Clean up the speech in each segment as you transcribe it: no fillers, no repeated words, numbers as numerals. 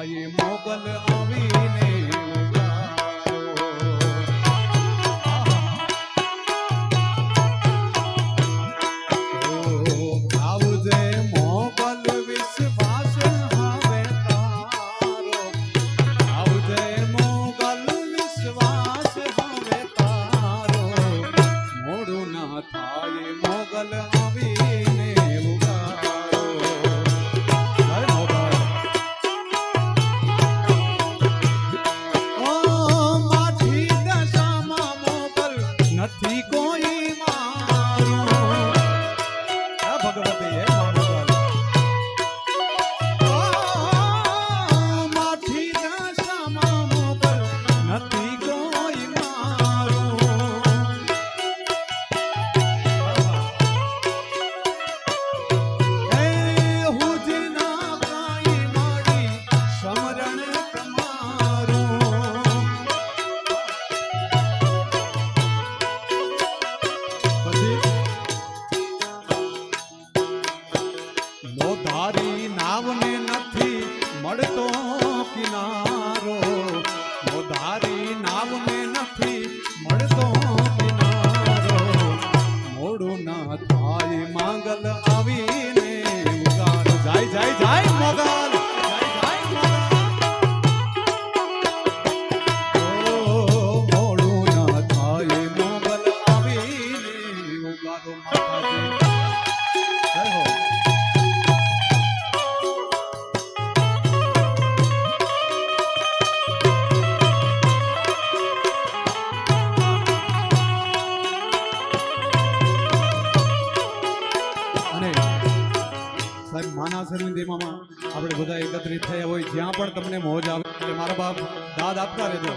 થાય મોગલ આવીને આપણે બધા એકત્રિત થયા હોય જ્યાં પણ તમને મોજ આવે મારા બાપ દાદ આપતા રહેજો.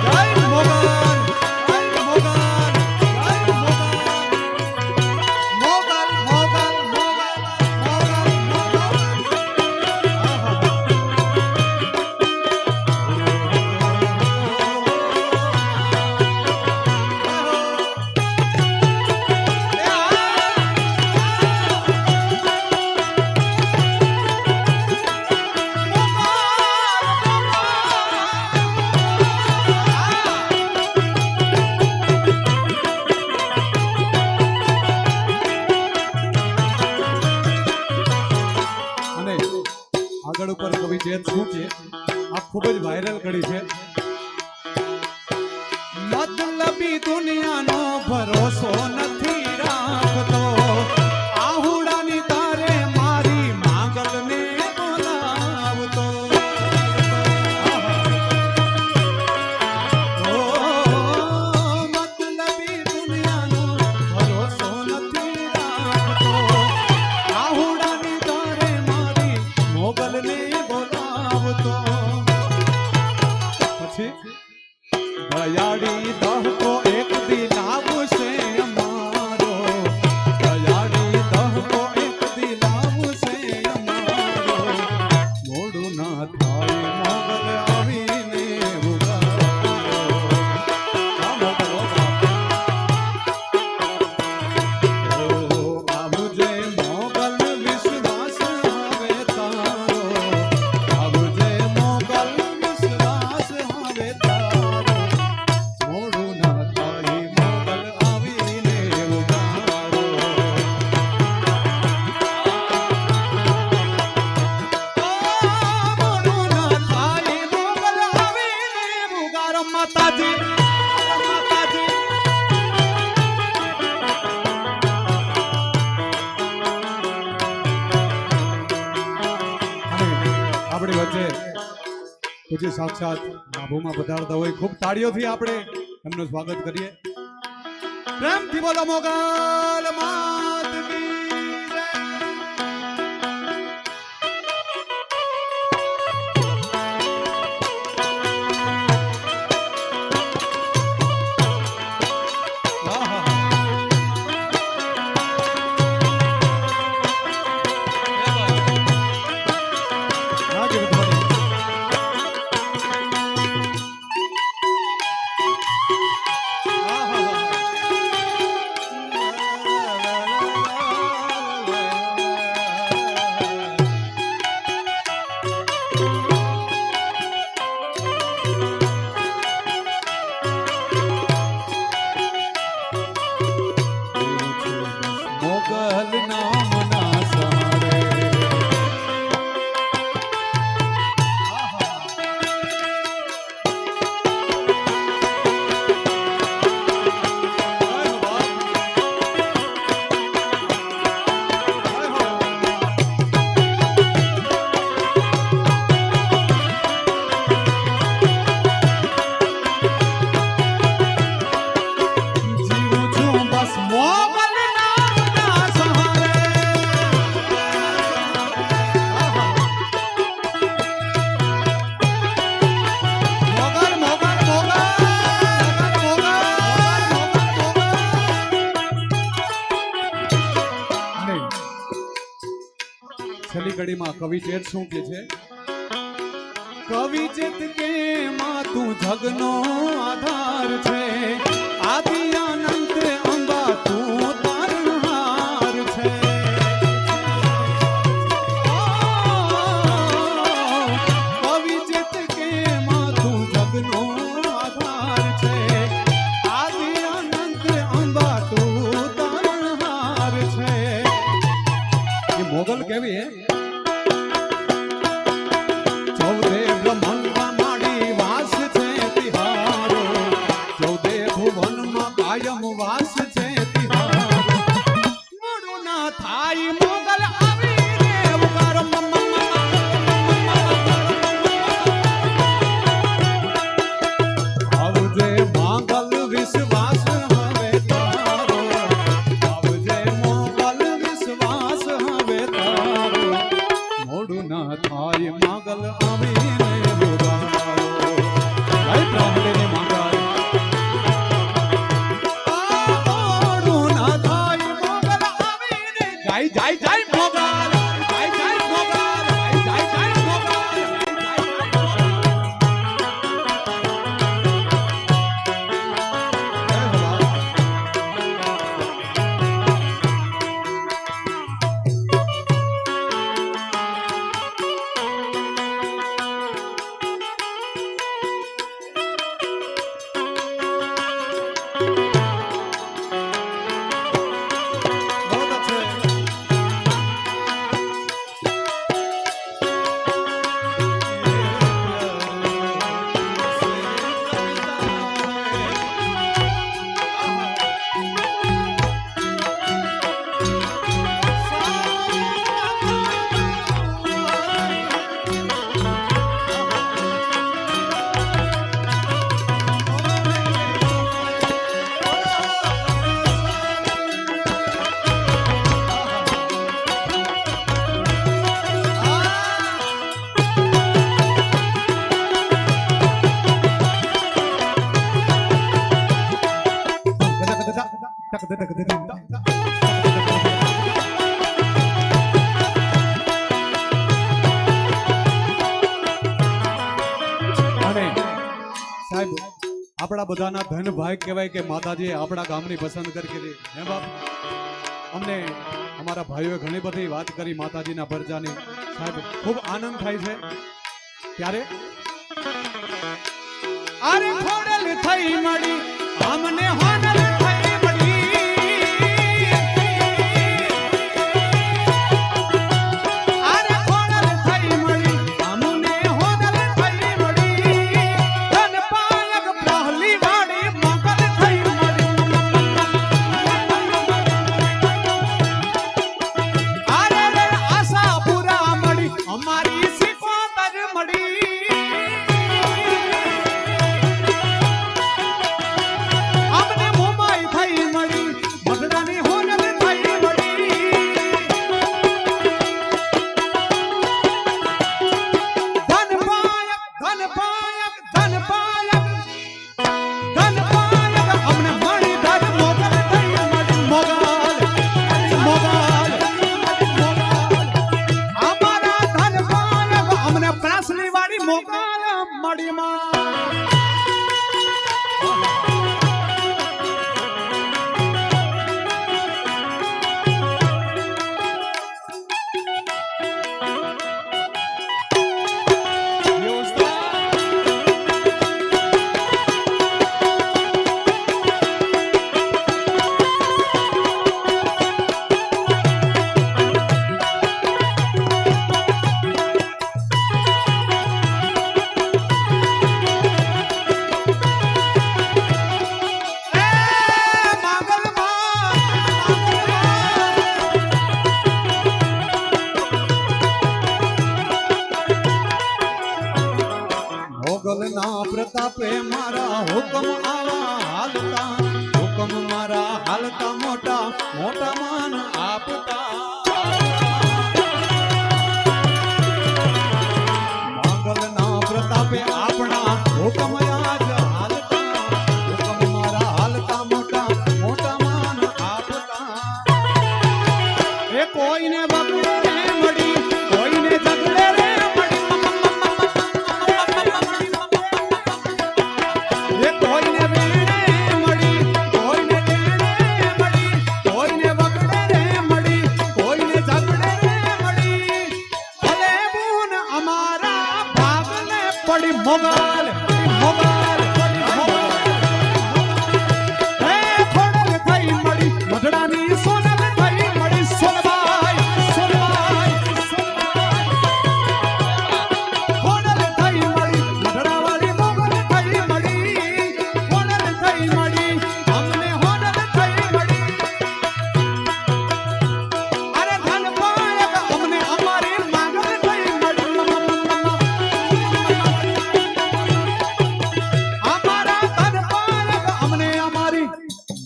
જય મોગલ. શું છે આ ખૂબ જ વાયરલ કરી છે. મતલબી દુનિયાનો ભરોસો નથી રાખતો આહુડાની તારે મારી માંગલને બોલાવતો. મતલબી દુનિયાનો ભરોસો નથી રાખતો આહુડાની તારે મારી મોગલને દયાળી દહકો એક દિન આવશે અમારો દયાળી દહકો એક દિન આવશે અમારો મોડું ના થાય મોગલ આવીને આવજે મોગલ વિશ્વાસ હવે તારો આવજે મોગલ વિશ્વાસ હવે તારો મોડું ના થાય મોગલ આવીને ઉગારો. મોડું ના થાય મોગલ આવીને ઉગારો. માતાજી માતાજી આપણી વચ્ચે પૂજ્ય સાક્ષાત બાબુમાં પધારતા હોય ખૂબ તાળીઓથી આપણે એમનું સ્વાગત કરીએ. પ્રેમથી બોલો મોગલ માત કી જય. કડીમાં કવિ ચેત શું કે છે? કવિ ચેત કે માં તું જગનો આધાર છે, આદિ અનંત અંબા તું તારણહાર છે. કવિ ચેત કે માં તું જગનો આધાર છે, આદિ અનંત અંબા તું તારણહાર છે. એ મોગલ કેવી હે? આપણા બધાના ધન ભાગ કહેવાય કે માતાજી આપણા ગામની પસંદ કરી હે બાપ. અમને અમારા ભાઈઓએ ઘણી બધી વાત કરી માતાજીના પરજાની. સાહેબ ખૂબ આનંદ થાય છે. ત્યારે અરે ખોડલ થઈ મળી અમને હોનલ થઈ મળી, અરે ખોડલ થઈ મળી અમને હોનલ થઈ મળી, ધન પાયક પહેલી વાળી મોગલ થઈ મળી. અરે રે આશાપુરા મળી અમારી સિકોતર મળી, પ્રતાપે મારા હુકમ આવા હાલતા, હુકમ મારા હાલતા મોટા મોટા માન આપતા. મંગલના પ્રતાપે આપણા હુકમ આજ હાલતા, હુકમ મારા હાલતા મોટા મોટા માન આપતા. એ કોઈને બગડે મળી, કોઈને પડી મોગલ મોગલ હે ખોડલ થઈ મળી મધડાની સોનલ થઈ મળી સોનબાઈ સોનબાઈ ખોડલ થઈ મળી મધડાવાળી મોગલ થઈ મળી ખોડલ થઈ મળી અમને હોનલ થઈ મળી અરે ધન પાયક અમને અમારી માંગલ થઈ મળી અમારા ધન પાયક અમને અમારી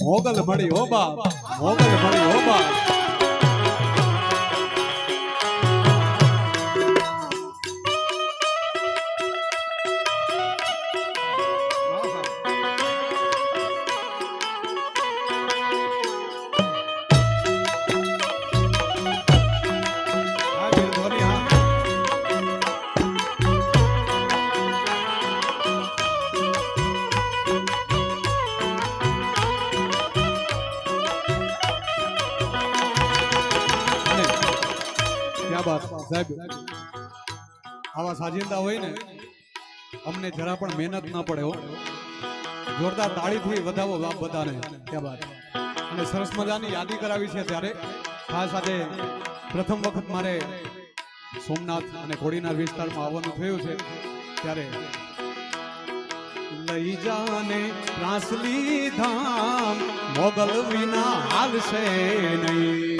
મોગલ મળી હો બાપ મોગલ મળી હો બાપ હા વીર ધોની હા ક્યાં બાત સાહેબ આવા સાજિંદા હોય ને અમને જરા પણ મહેનત ના પડે હો જોરદાર તાળીથી વધાવો બાપ બધાને ક્યાં બાત અને સરસ મજાની યાદી કરાવી છે ત્યારે ખાસ આજે પ્રથમ વખત મારે સોમનાથ અને કોડીનાર વિસ્તારમાં આવવાનું થયું છે ત્યારે લઈ જાને રાસલી ધામ મોગલ વિના હાલશે નહીં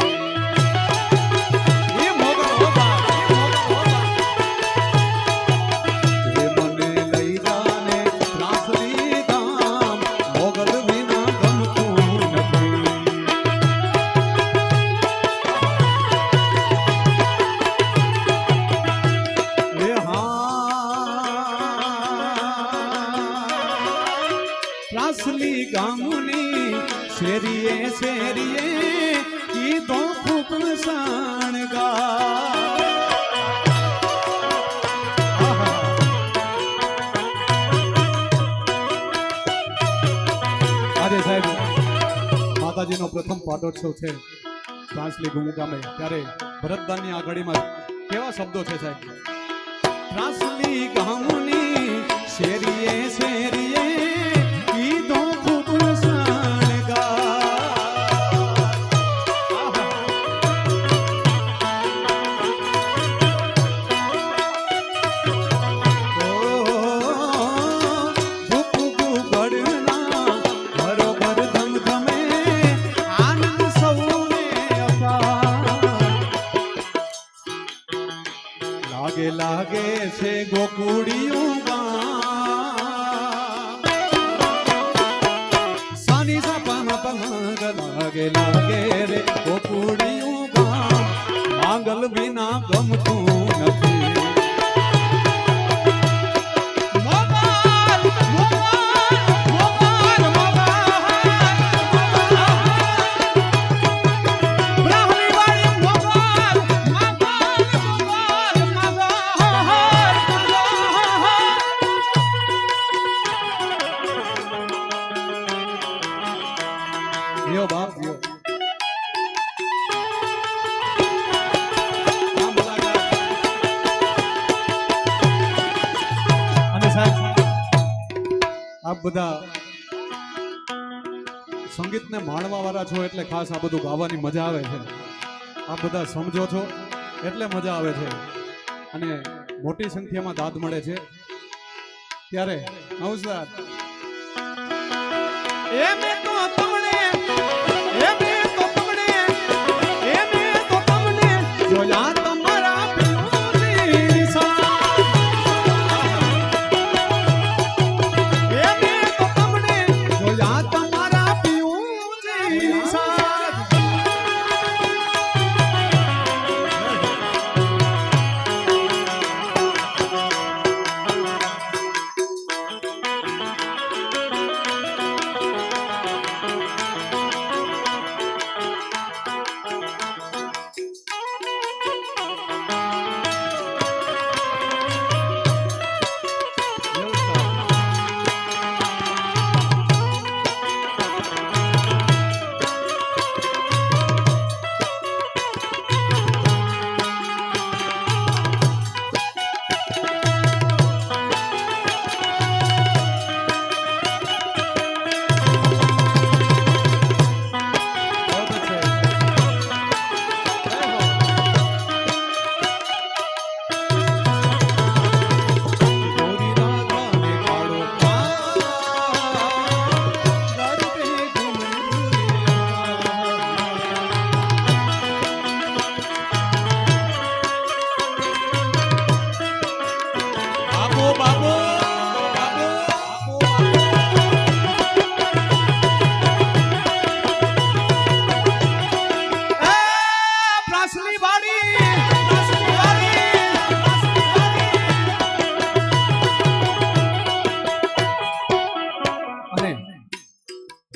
રાસલી ગામની શેરીએ શેરીએ કીધો ખૂબ શણગાર આજે સાહેબ માતાજીનો પ્રથમ પાટોત્સવ છે રાસલી ગુમગામે ત્યારે ભરતદાનની આ ઘડીમાં કેવા શબ્દો છે સાહેબ રાસલી ગામની શેરીએ શેરીએ કીધો ખૂબ લાગે લાગે છે ગોકુડિયું ગામ સાની સાપામાં પમગ લાગે લાગે રે ગોકુડિયું ગામ માંગલ વિના ગમતું નથી યો બાપ યો અને સાહેબ આપ બધા સંગીતને માણવા વાળા છો એટલે ખાસ આ બધું ગાવાની મજા આવે છે આપ બધા સમજો છો એટલે મજા આવે છે અને મોટી સંખ્યામાં દાદ મળે છે ત્યારે નમસ્કાર એમે તો તમને જોયા તમારા પિયુની એમે તો તમને જોયા તમારા પિયુની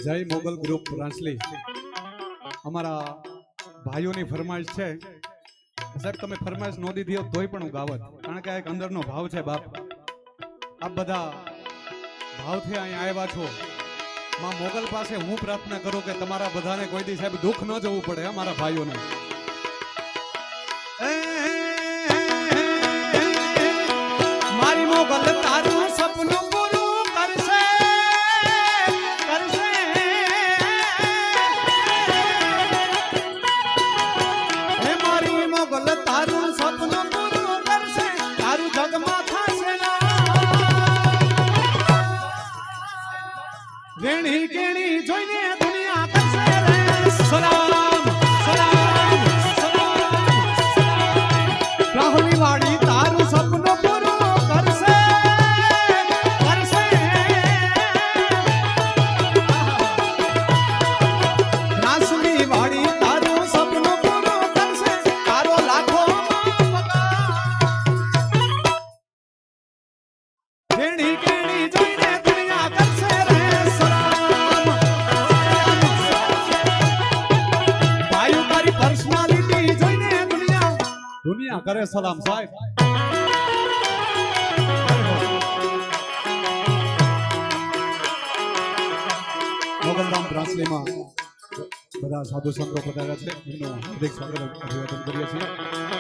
જય મોગલ ગ્રુપ રાંસલી અમારા ભાઈઓની ફરમાઈશ છે સાહેબ તમે ફરમાઈશ નો દીધી હોત તોય પણ હું ગાવત કારણ કે આ એક અંદરનો ભાવ છે બાપ આપ બધા ભાવથી અહીંયા આવ્યા છો માં મોગલ પાસે હું પ્રાર્થના કરું કે તમારા બધાને કોઈ દી સાહેબ દુઃખ ન જવું પડે અમારા ભાઈઓને મારી મોગલ તારું સપનું પૂરું કરશે મારી મોગલ તારું સપનું પૂરું કરશે તારું જગમાં થશે વેણી કેણી જોઈને દુનિયા કરશે રે સલામ સલામ સલામ રાહુલી વાડી તારું સપનું પૂરું કરશે કરશે રાસલી વાડી તારું સપનું પૂરું કરશે તારો લાખો વેણી કેણી જોઈને દુનિયા કરશે રે પર્સનાલિટી જોઈને દુનિયા કરે સલામ સાહેબ મોગલધામ રાંસલીમાં બધા સાધુ સંતો પધાર્યા છે એમનું હાર્દિક સ્વાગત અભિવાદન કરીએ છીએ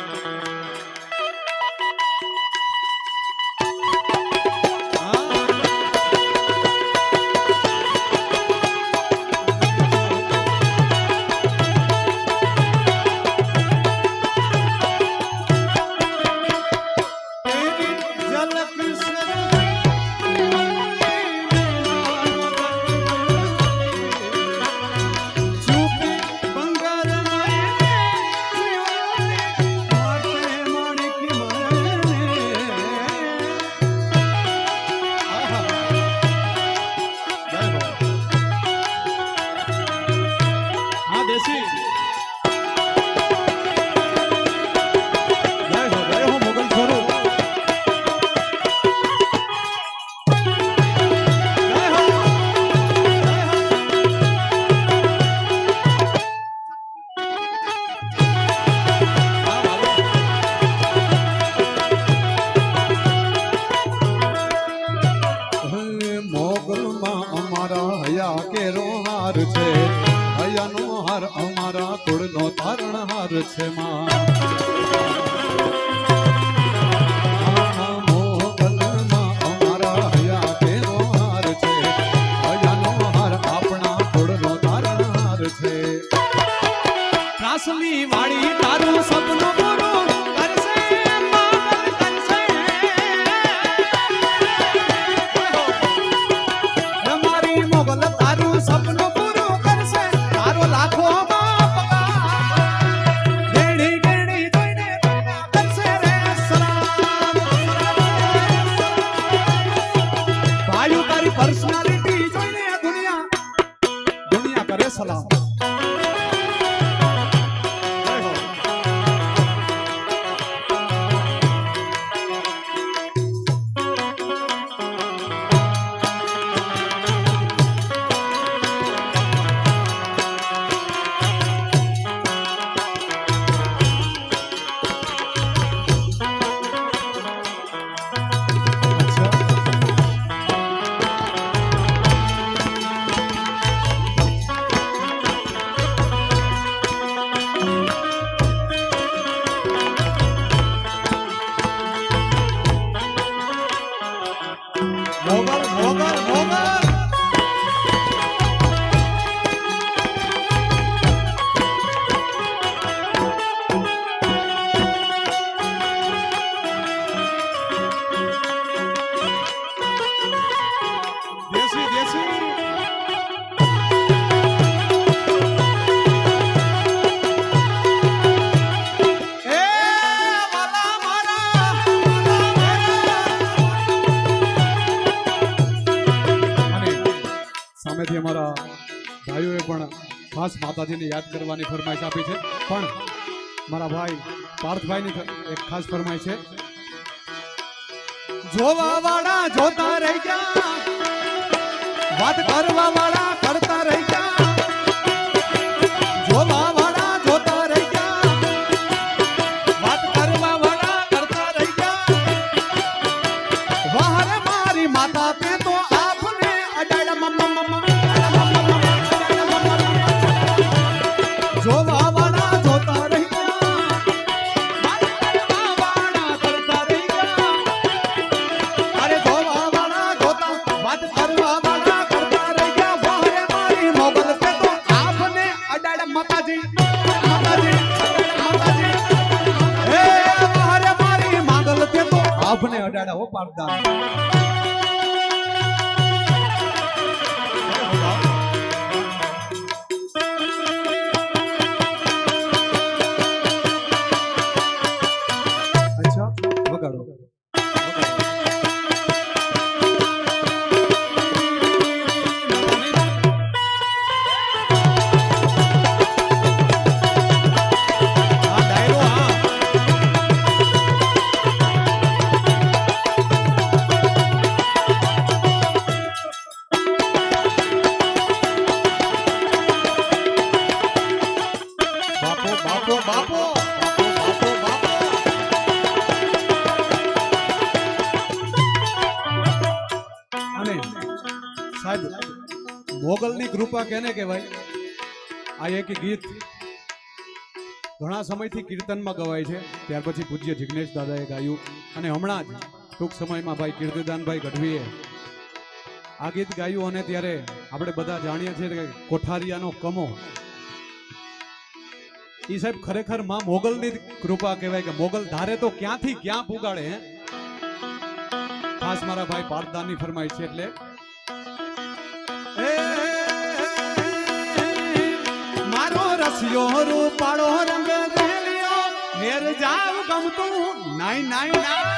છે હયાનો હાર અમારા કુળનો તારણહાર છે માં મોગલમાં અમારા હયા કેરો હાર છે હયાનો હાર આપણા કુળનો તારણહાર છે રાસલી વાળી તારું સપનું પૂરું કરશે મારી મોગલ તારું સપનું પર્સનાલિટી જોઈને દુનિયા કરે સલામ સામેથી અમારા ભાઈઓએ પણ ખાસ માતાજીને યાદ કરવાની ફરમાઈશ આપી છે પણ મારા ભાઈ પાર્થભાઈની એક ખાસ ફરમાઈશ છે જોવા વાળા જોતા રહી ગયા વાત કરવા વાળા કરતા રહી માતા તે તો આપને અડાડ જોવા વાળા જોતા રહી ગયા, કરતા રહી ગયા. અરે જોવા વાળા જોતા વાત કરવા વાળા કરતા રહી ગયા. વાહરે મારી મોગલ તે તો આપને અડાડ માતાજી માતાજી માતાજી. હે વાહરે મારી મોગલ તે તો આપને અડાડા હો પાડતા. મોગલની કૃપા કેને કહેવાય? આ એક ગીત ઘણા સમયથી કીર્તનમાં ગવાય છે, ત્યાર પછી પૂજ્ય જિગ્નેશ દાદાએ ગાયું અને હમણાં જ ટૂંક સમયમાં ભાઈ કીર્તિદાનભાઈ ગઢવીએ આ ગીત ગાયું. અને ત્યારે આપણે બધા જાણીએ છીએ કે કોઠારિયાનો કમો ઈ સાહેબ ખરેખર માં મોગલની કૃપા કહેવાય કે મોગલ ધારે તો ક્યાંથી ક્યાં પુગાડે. હે ખાસ મારા ભાઈ પારદાની ફરમાઈશ છે એટલે મારો રસિયો રૂપાળો રંગ રેલિયો ઘેર જાવ ગમતું નાઈ નાઈ નાઈ.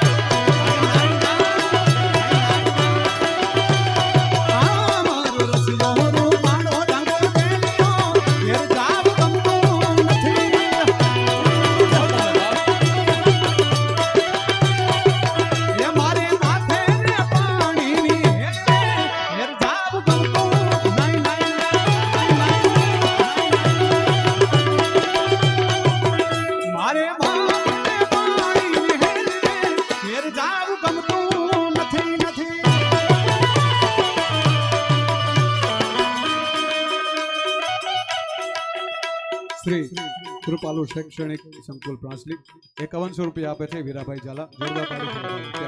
શ્રી કૃપાલુ શૈક્ષણિક સંકુલ પ્રાસલી 5100 રૂપિયા આપે છે વીરાભાઈ ઝાલા. જોરદાર તાળી છે.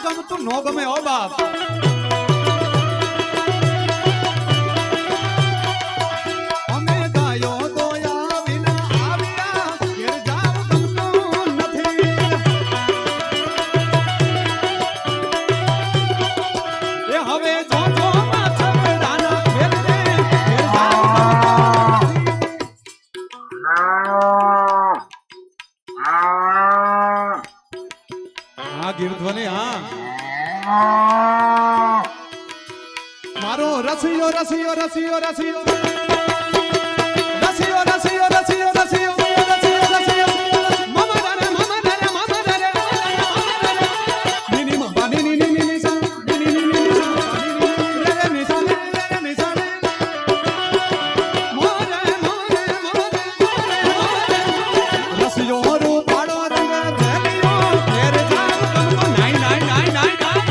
ગમતું નો ગમે ઓ બાપ. અમે ગાયો દોયા વિના આવ્યા ઘેર જાવ ગમતું નથી. એ હવે જો જો માછડાના ઘેર જાવ હા ગીરધ્વની હા મારો રસિયો રસિયો રસિયો રસિયો રસિયો રસિયો રસિયો રસિયો રસિયો મામા રે નીની મામા નીની સા નીની રે ની સા ની સા મોરે રસિયો રો પાડો રંગ રેલિયો ઘેર જાવ ગમતું નાઈ નાઈ નાઈ નાઈ નાઈ.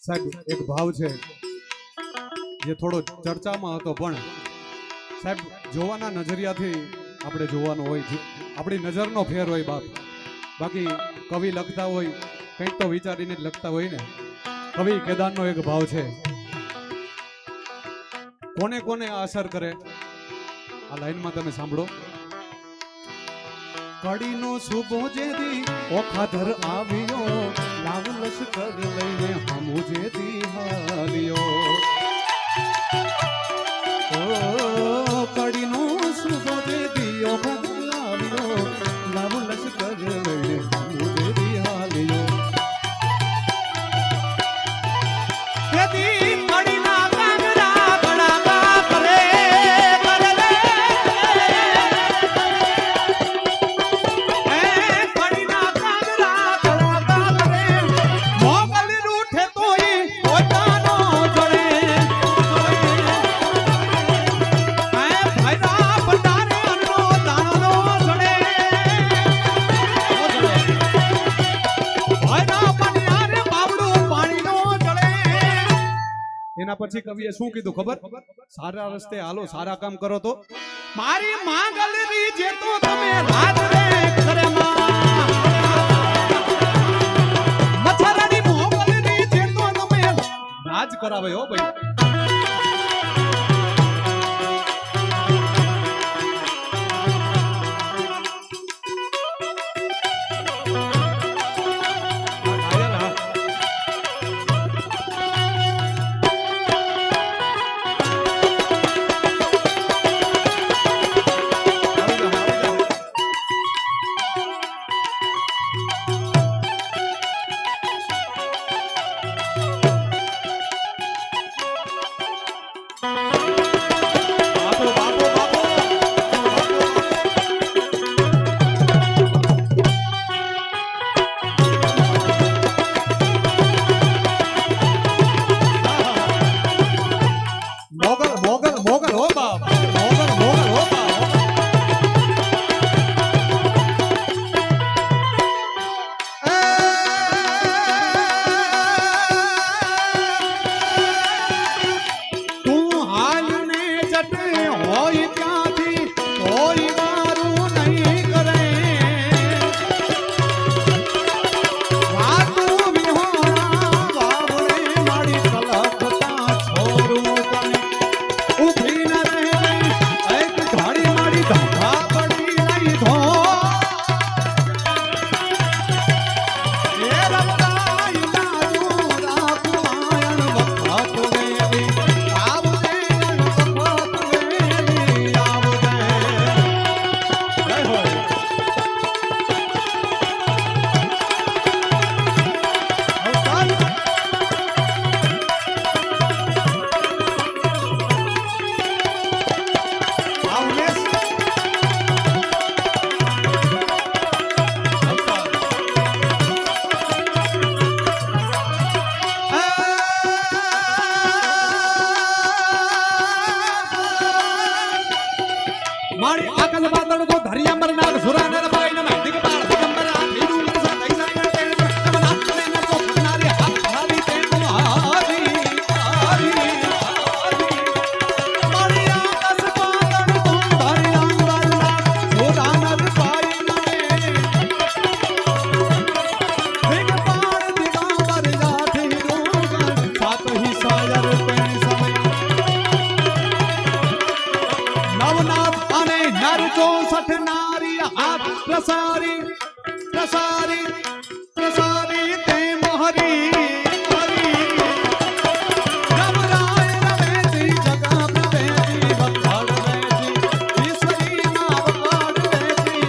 સાહેબ એક ભાવ છે જે થોડો ચર્ચામાં હતો, પણ સાહેબ જોવાના નજરિયાથી આપણે જોવાનું હોય છે, આપણી નજરનો ફેર હોય બાપ. બાકી કવિ લખતા હોય કંઈક તો વિચારીને જ લખતા હોય ને. કવિ કેદારનો એક ભાવ છે, કોને કોને આ અસર કરે, આ લાઈનમાં તમે સાંભળો. કડીનો શુભો જેદી ઓખાધર આવ્યો, લાવ લશ્કર લઈને હમુ જેદી હાલ્યો. ઓ કડીનો શુભો જેદી ઓખાધર આવ્યો, લાવ લશ્કર લઈને હમુ જેદી હાલ્યો. જેદી કડીના કાંગરા ગળાગા કરે એના પછી કવિએ શું કીધું ખબર? સારા રસ્તે હાલો, સારા કામ કરો તો મારી માંગલરી જે તો તમે રાજ રે કરે માં, મથરાની મોગલરી જે તો તમે રાજ કરાવે હો ભાઈ. મારી આકલ બાદળ તો ધરિયા મરનાર સુરાનર બાઈને મહેંદી કે બાર દિગંબર આ ભીડું મસા દઈસાઈ ના તેલ તમના ને ન તો ખનારી હાથ હારી તે કો હારી હારી મારી આકલ બાદળ તો ધરિયા મરનાર સુરાનર બાઈને દિગ બાર દિગંબર જાથી રોગન સાત હી સાયર પેણ સમય નવનાથ નરજો સઠ નારી હાથ પ્રસારી પ્રસારી પ્રસારી તે મોહરી હરી રમરાય રમેતી જગા પ્રવેતી વખાડ વેતી ઈશ્વરી ના વખાડ વેતી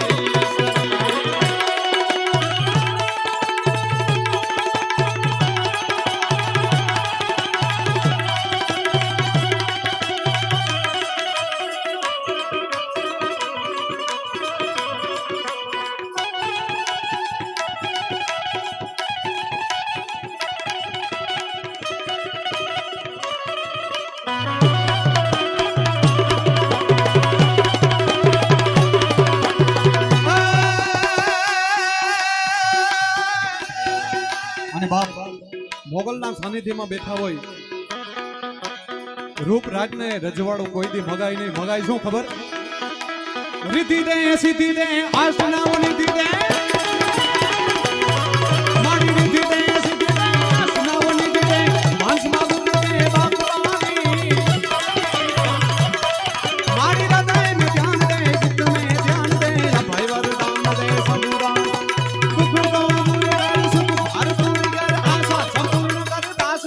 મોગલના સાનિધ્યમાં બેઠા હોય રૂપરાજને રજવાડું કોઈ દી મગાય નહીં. મગાય શું ખબર? રીતિ દે સીધી દે આસનાઓ નીતિ દે મારી રીતિ દે સીધી દે આસનાઓ નીતિ દે માનસ માગું દે બાપવાની મારી હૃદય મે ધ્યાન દે ચિત્ત મે ધ્યાન દે ભાઈ વરદાન દે સમુદાન સુખ દો મુરે સુખ હર પૂરી કર આશા સંપૂર્ણ કર દાસ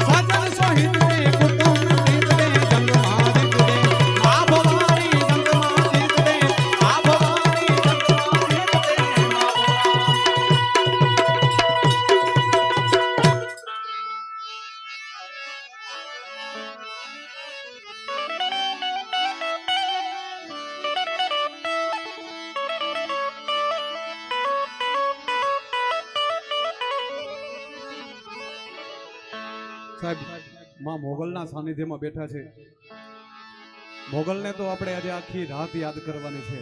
સાજન સોહિત દે કુટુંબ નીત દે જંગ માદિત દે આ ભવાની જંગ માદિત દે આ ભવાની જંગ માદિત દે સાહેબ માં મોગલના સાનિધ્યમાં બેઠા છે. મોગલને તો આપણે આજે આખી રાત યાદ કરવાની છે,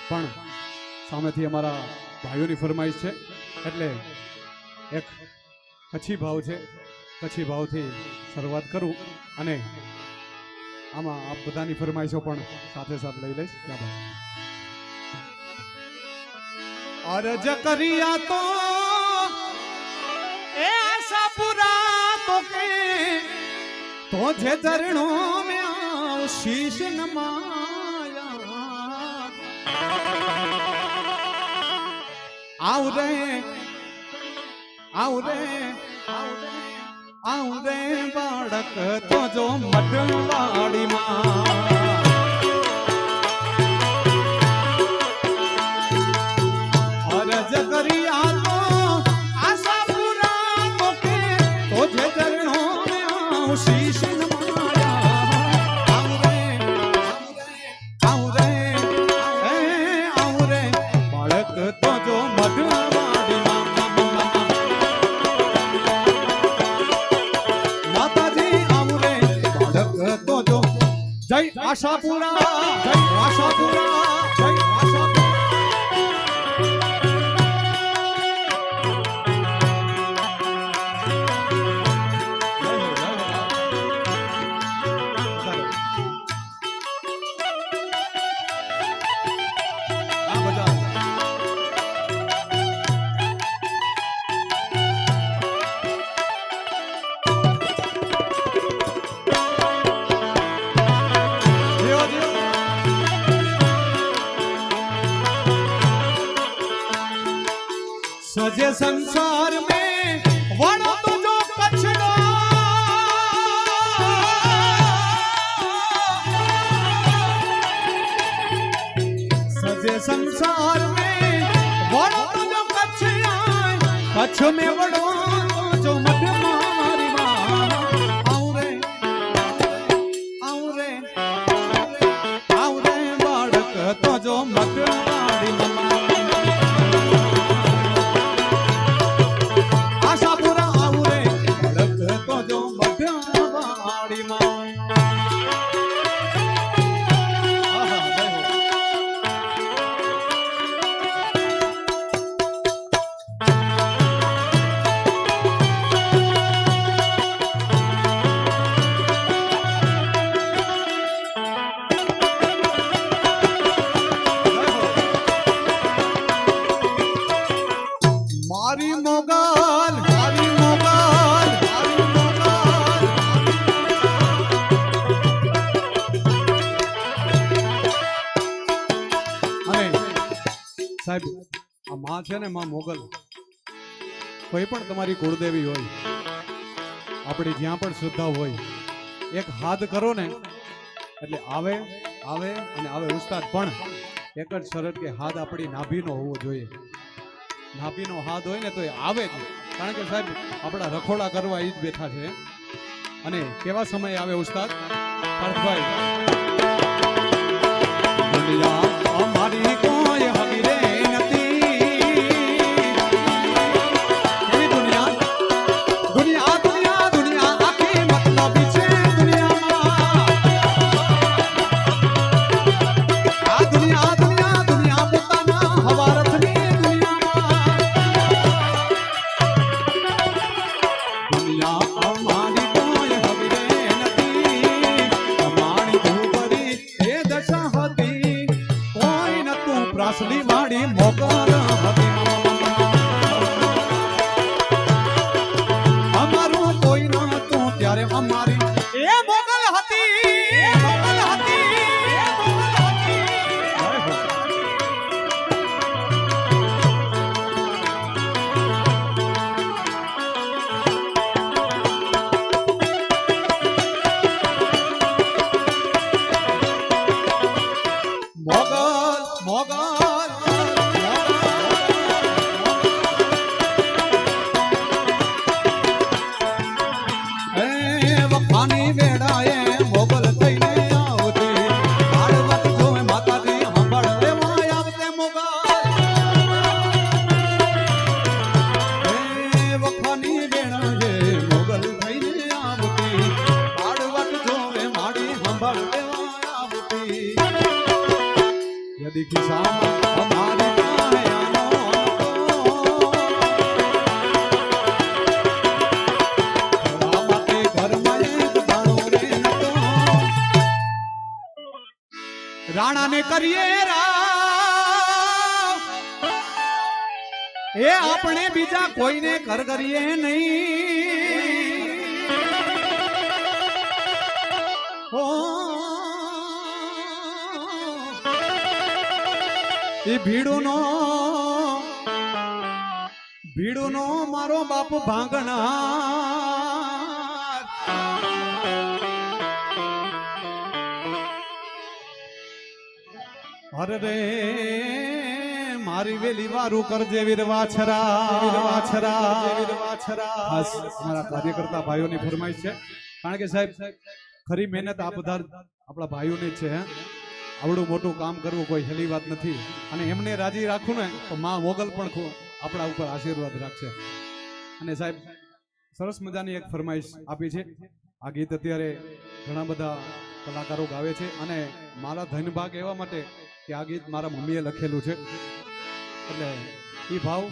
પણ સામેથી અમારા ભાઈઓની ફરમાઈશ છે એટલે એક કચ્છી ભાવ છે. કચ્છી ભાવથી શરૂઆત કરું અને આમાં આપ બધાની ફરમાઈશો પણ સાથે સાથે લઈ લઈશ. ક્યાં ભાઈ અરજ કરિયા તો એ આશા પૂરા तो के तुझे चरणों में आओ शीश नमाया आओ रे आओ रे आओ रे बाड़क तो जो मटवाड़ी मां अरज करिया तो आशा पूरा तो के तुझे चरणों में आओ शीश नमाया आओ रे आओ रे आओ रे बाड़क तो जो मटवाड़ी मां माताजी आओ रे बाड़क तो जो जय आशापुरा जय आशापुरा जय आशापुरा सजे संसार में वड़ो तो जो कछड़ो सजे संसार में वड़ो तो जो कछड़ा कच्छ में वड़ो तो जो मत मारी मां आओ रे आओ रे आओ रे बाड़क तो जो मत मारी मां સાહેબ આ માં છે ને માં મોગલ કોઈ પણ તમારી કુળદેવી હોય આપણી જ્યાં પણ શ્રદ્ધા હોય એક હાથ કરો ને એટલે આવે આવે અને આવે. ઉસ્તાદ પણ એક જ શરત કે હાથ આપણી નાભીનો હોવો જોઈએ. નાભીનો હાથ હોય ને તો એ આવે જ, કારણ કે સાહેબ આપણા રખોડા કરવા એ જ બેઠા છે. અને કેવા સમય આવે ઉસ્તાદ પાર્થભાઈ? દુનિયા અમારી કોઈ હવી રે પ્રાસલી વાળી મોગલ હતી અમારું કોઈ નતું ત્યારે અમારી એ મોગલ હતી મોગલ હતી રાણા ને કરીએ એ આપણે બીજા કોઈને કર કરીએ નહીં એ ભીડુનો મારો બાપ ભાંગનાર અરે રે મારી વેલી વારું કરજે વીર વાછરા ખાસ મારા કાર્યકર્તા ભાઈઓની ફરમાઈશ છે કારણ કે સાહેબ ખરી મહેનત આ બધા આપણા ભાઈઓની છે આવડું મોટું કામ કરવું કોઈ હેલી વાત નથી અને એમને રાજી રાખું ને તો માં મોગલ પણ આપણા ઉપર આશીર્વાદ રાખશે અને સાહેબ સરસ મજાની એક ફરમાઈશ આપી છે આ ગીત અત્યારે ઘણા બધા કલાકારો ગાવે છે અને મારા ધનભાગ એવા માટે કે આ ગીત મારા મમ્મીએ લખેલું છે એટલે એ ભાવ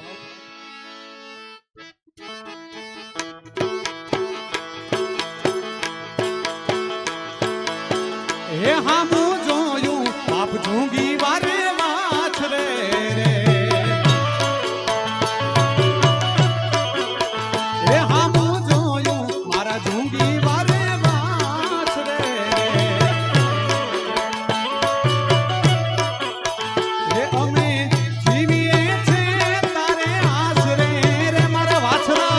હે હામું જોયું બાપ ઝૂંગી વારે વાછ રે હે હામું જોયું મારા ઝૂંગી વારે વાછ રે હે અમે જીવીએ છે તારે આશરે રે મારા વાછરા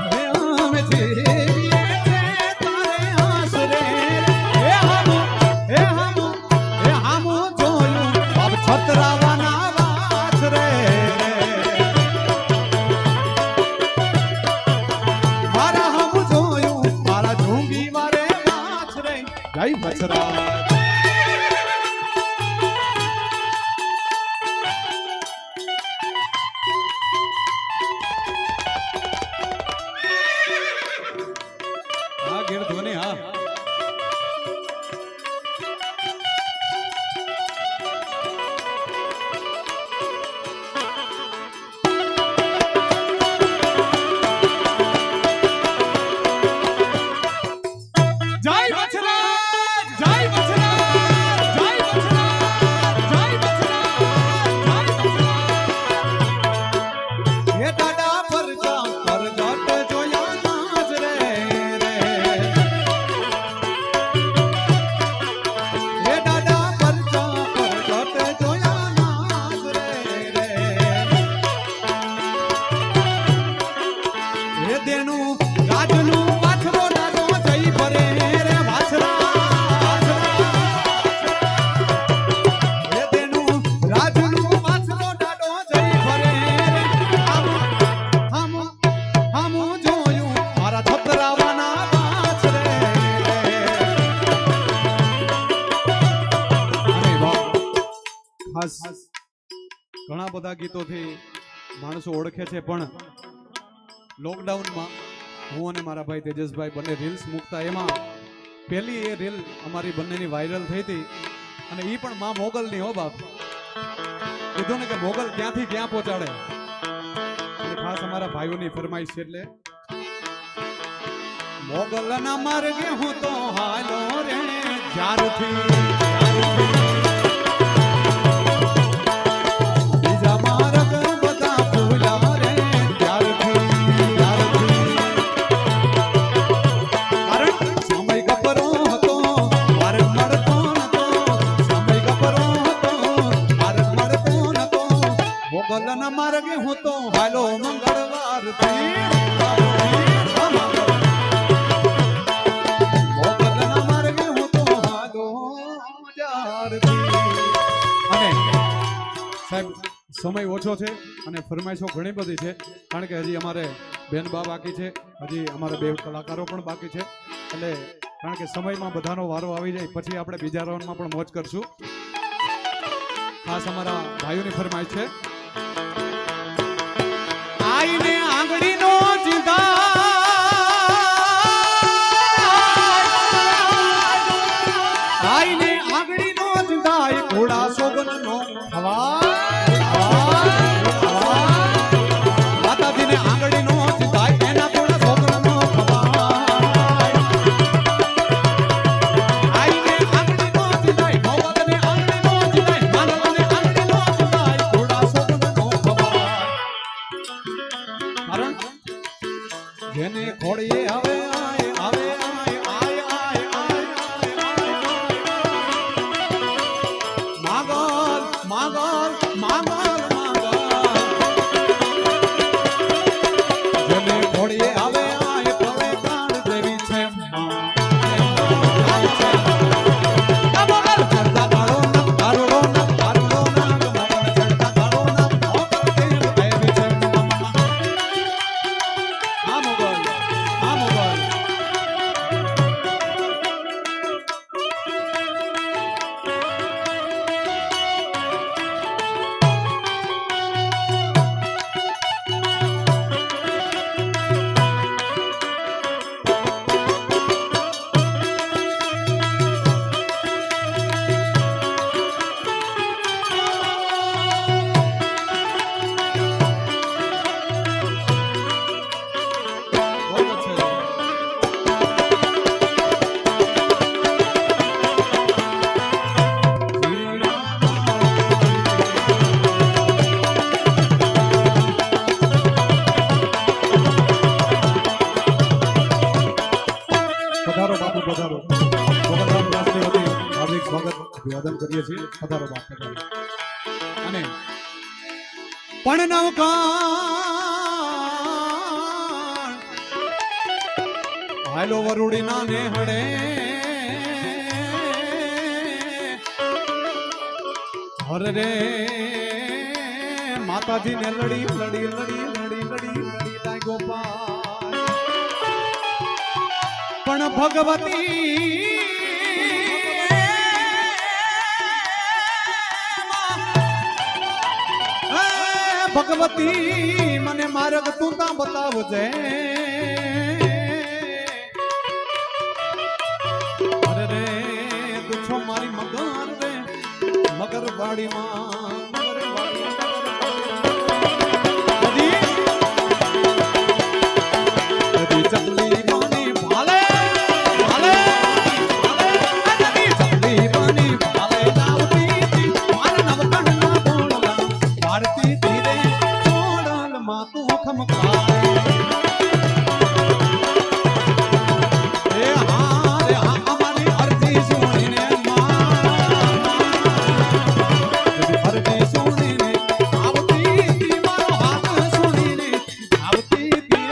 હે અમે જીવીએ ઘણા બધા ગીતોથી માણસો ઓળખે છે પણ લોકડાઉનમાં હું અને મારા ભાઈ તેજસભાઈ બંને રીલ્સ મૂકતા એમાં પહેલી એ રીલ અમારી બંનેની વાયરલ થઈ હતી અને એ પણ માં મોગલની હો બાપ કીધું ને કે મોગલ ક્યાંથી ક્યાં પહોંચાડે અને ખાસ અમારા ભાઈઓની ફરમાઈશ છે એટલે મોગલના માર્ગે હું તો હાલો રે જ્યારથી અને સાહેબ સમય ઓછો છે અને ફરમાઈશો ઘણી બધી છે, કારણ કે હજી અમારે બેનબા બાકી છે, હજી અમારે 2 કલાકારો પણ બાકી છે, એટલે કારણ કે સમયમાં બધાનો વારો આવી જાય પછી આપણે બીજા રાઉન્ડમાં પણ મોજ કરશું. ખાસ અમારા ભાઈઓની ફરમાઈશ છે. આઈને આંગળીનો જીંદા, આઈને આંગળીનો જીંદા, એ ઘોડા સોગનનો હવા, માતાજીને આંગળીનો જીંદા, એના ઘોડા સોગનનો હવા. આઈને આંગળીનો જીંદા, ભગવાનને આંગળીનો જીંદા, માનવને આંગળીનો જીંદા, ઘોડા સોગનનો હવા. કારણ જેને ખોડીએ આવે આય આવે આય આય આય આય માગલ માગલ માગલ માગલ, જેને ખોડીએ આવે આય પ્રવે કાળ દેવી છે અભિવાદન કરીએ છીએ. પધારો બાપ પધારો. અને પણ નવકાણ હાલો વરુડી ના નેહડે, હર રે માતાજી ને લડી લડી લડી લડી લડી લડી લાગ્યો પાર. પણ ભગવતી ભગવતી મને માર્ગ તું તા બતાવજે. અરે રે તું છો મારી મગર રે મગર વાડીમાં મગર વાડી ચકલી બની ભાલે ભાલે ચકલી બની ભાલે લાવતી મારા નવકણના બોલલા ભારતી ધીરે ચોડલમાં તું ખમકાય. એ હા રે હા અમારી અરજી સુણીને અરજી સુણીને આવતી તી મારો હાથ સુણીને આવતી તી.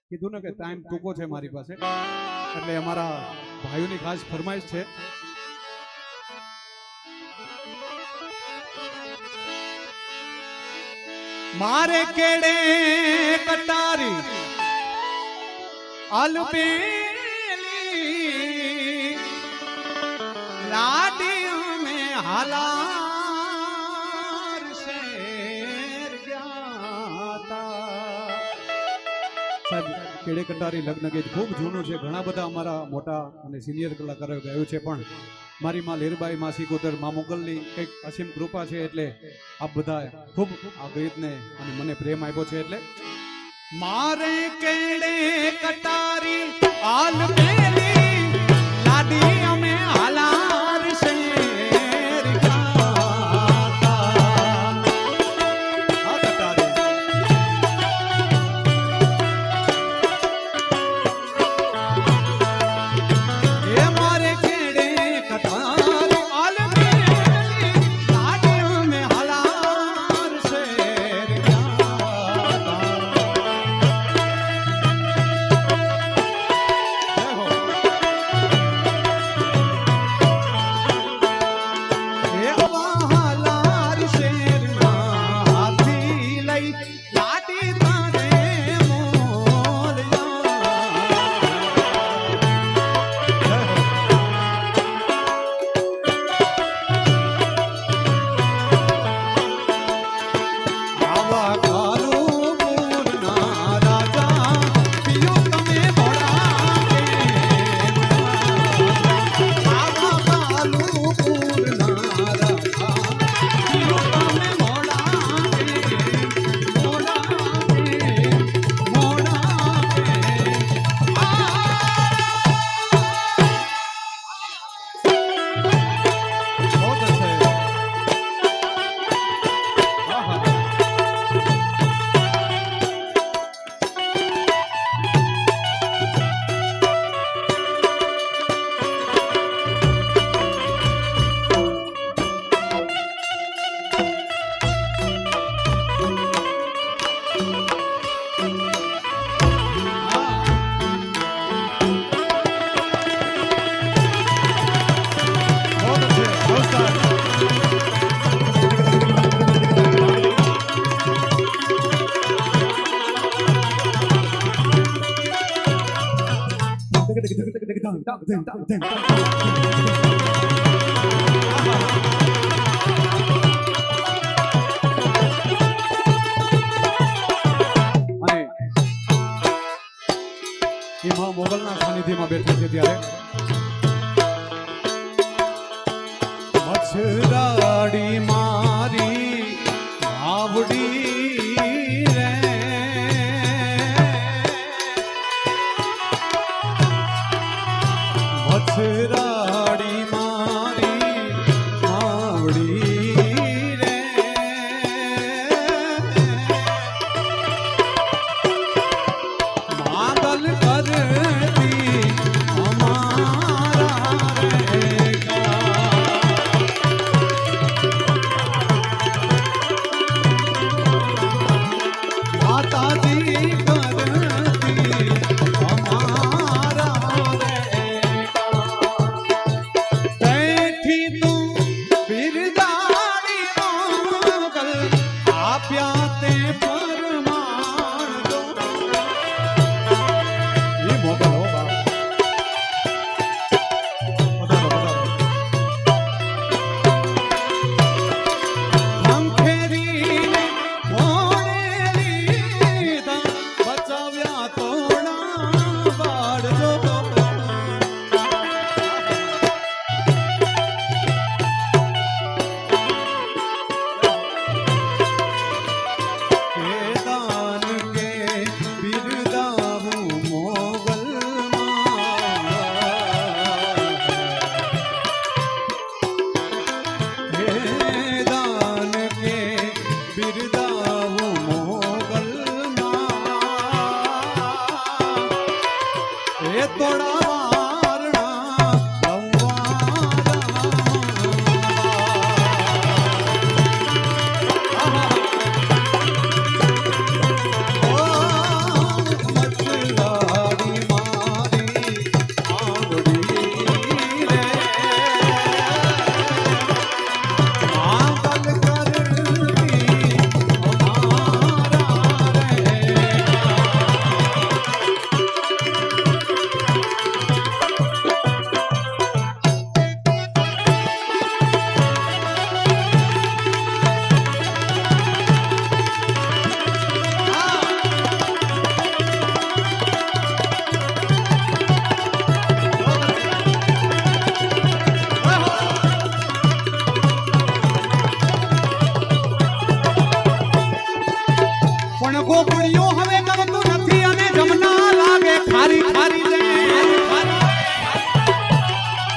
કીધું ને કે ટાઈમ ટૂંકો છે મારી પાસે, એટલે અમારા ભાઈઓની ખાસ ફરમાઈશ છે. મારે કેડે કટારી આલપેલી લાડી में હાલાર શેર જાતા. સાહેબ કેડે કટારી લગ્ન ગીત ખૂબ જૂનું છે, ઘણા બધા અમારા મોટા અને સિનિયર કલાકારોએ ગાયું છે, પણ મારી માં લીરબાઈ માસી કોતર મા મોગલની કંઈક અસીમ કૃપા છે, એટલે આપ બધા ખૂબ આ ગીતને અને મને પ્રેમ આપ્યો છે. એટલે મારે કેડે કટારી આલપેલી લાડી અમે હાલાર શેર ગાતા. આ કટારી એ મારે કેડે કટારી આલપેલી લાડી અમે હાલાર શેર ગાતા. ધીમ તામ ધીમ તામ અને એમાં મોગલના સાનિધ્યમાં બેઠા છે ત્યારે મચ્છરાડી મારી આવડી રે મચ્છરાડી મારી આવડી રે માગલ કરતી અમારા રે માતાજી કરતી અમારા તેથી તું બિરદાની મોગલ આપ્યા તે પરમાણ દો એ મોગલ હો બાપ વધારો ખંખેરીને ભોળેલી બચાવ્યા તોડા બાળજો દાન કે બિરદાવું મોગલમાં હે દાન કે બિરદાવું મોગલમાં હે તોડા વારણા મચ્છરાડી મારી આવડી રે માગલ કરતી અમારા રે પણ ગોપડીઓ હવે ગમતું નથી અને જમના લાગે ખારી ખારી રે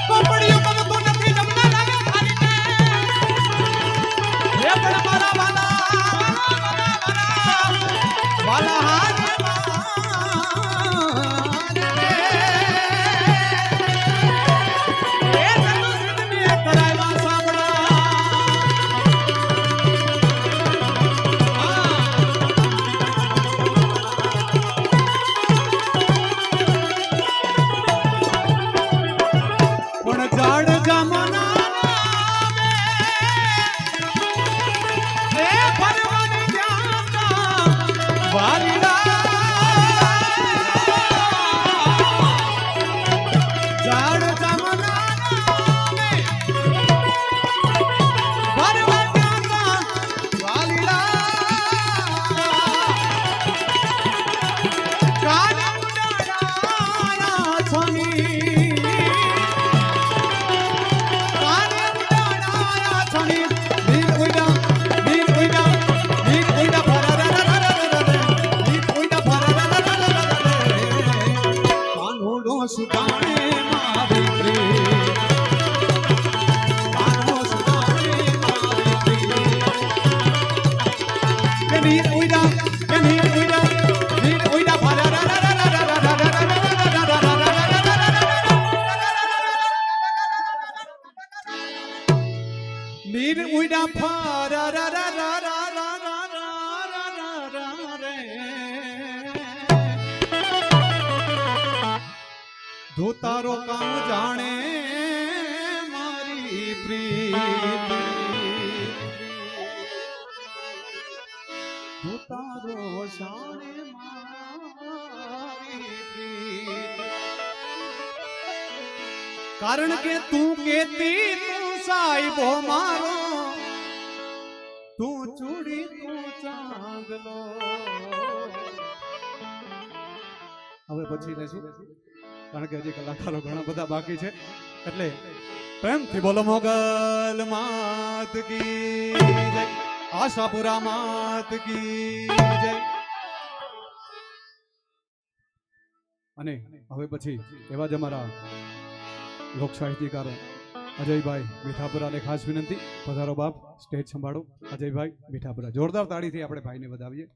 ગોપડીઓ ગમતું નથી જમના લાગે ખારી રે હે પણ મારા વાલા હાથ એ તનો સિદ્ધને કરાવ્યા સાંભળા પણ ઝાડ જામના હે ફરવાની જામના વાલીડા ઝાડ જામના ફરવાની જામના વાલીડા કાન ઉડાડા છમી સુતાણે મારી પ્રેમ કાનો સુતાણે મારી પ્રેમ કે નીર ઉઈડા નીર ઉઈડા નીર ઉઈડા ફારા રા રા રા રા રા રા રે જો તારો કામ જાણે મારી પ્રીત જો તારો જાણે મારી પ્રીત કારણ કે તું કેતી તું સાહેબો મારો, તું ચૂડી તું ચાંદલો. હવે પછી લેશું કારણ કે હજી કલાકારો ઘણા બધા બાકી છે, એટલે પ્રેમથી બોલો મોગલ માત કી જય, આશાપુરા માત કી જય. અને હવે પછી એવા જ અમારા લોક સાહિત્યકારો અજયભાઈ મીઠાપુરાને ખાસ વિનંતી, પધારો બાપ, સ્ટેજ સંભાળો. અજયભાઈ મીઠાપુરા, જોરદાર તાળીથી આપણે ભાઈને વધાવીએ.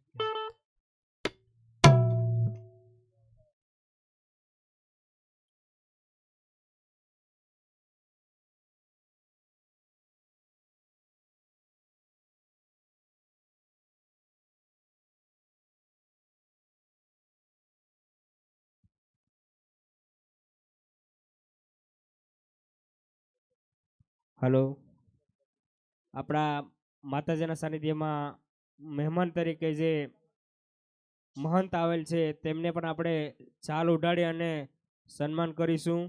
હલો, આપણા માતાજીના સાનિધ્યમાં મહેમાન તરીકે જે મહંત આવેલ છે તેમને પણ આપણે ચાલ ઉડાડી અને સન્માન કરીશું.